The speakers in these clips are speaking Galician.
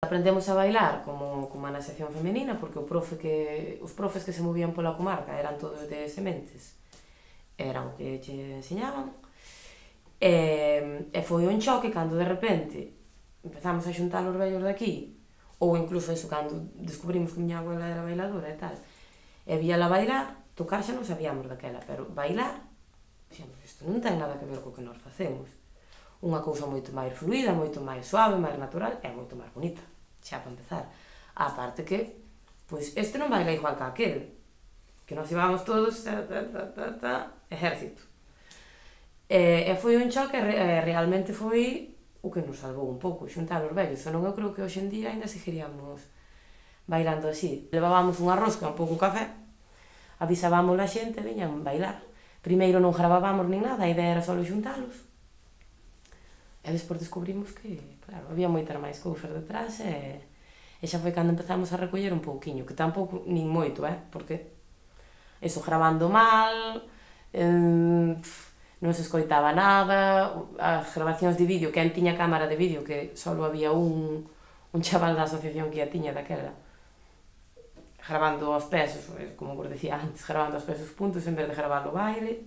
Aprendemos a bailar como na sección femenina, porque os profes que se movían pola comarca eran todos de Sementes, eran o que che enseñaban, e foi un choque cando de repente empezamos a xuntar os vellos de aquí, ou incluso eso, cando descubrimos que miña abuela era bailadora e tal, e víala bailar, tocar xa non sabíamos daquela, pero bailar, dixemos, isto non ten nada que ver co que nós facemos. Unha cousa moito máis fluida, moito máis suave, máis natural e moito máis bonita, xa para empezar. A parte que, pois, este non baila igual que aquel, que nos íbamos todos, ejército. E foi un choque, realmente foi o que nos salvou un pouco, xuntar os vellos, senón eu creo que hoxe en día ainda seguiríamos bailando así. Levábamos unha rosca, un pouco un café, avisábamos a xente, veñan bailar. Primeiro non gravábamos nin nada, a idea era só xuntalos. E despois descubrimos que, claro, había moitas máis cousas detrás e xa foi cando empezamos a recoller un pouquiño, que tampouco nin moito, porque eso, gravando mal, non se escoitaba nada, as grabacións de vídeo, quen tiña cámara de vídeo, que só había un chaval da asociación que a tiña daquela, gravando aos pesos, como vos decía antes, gravando aos pesos puntos en vez de gravar o baile,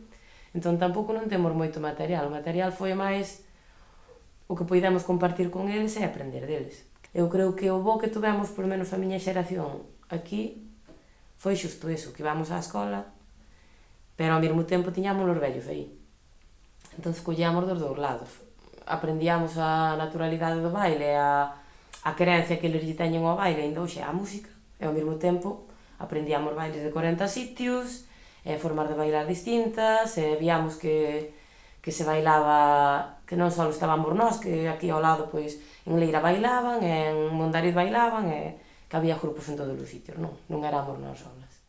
entón tampouco non temos moito material, o material foi máis o que poidemos compartir con eles e aprender deles. Eu creo que o bo que tuvemos, por menos a miña xeración, aquí, foi xusto eso, que íbamos á escola, pero ao mesmo tempo tiñamos os vellos aí. Entón, collíamos dos dous lados. Aprendíamos a naturalidade do baile, a creencia que eles lle teñen ao baile, ainda hoxe a música, e ao mesmo tempo aprendíamos bailes de 40 sitios, formas de bailar distintas, e víamos que se bailaba, que non só estábamos nós, que aquí ao lado, pois, en Leira bailaban, en Mondariz bailaban, e que había grupos en todos os sitios, non éramos nós solas.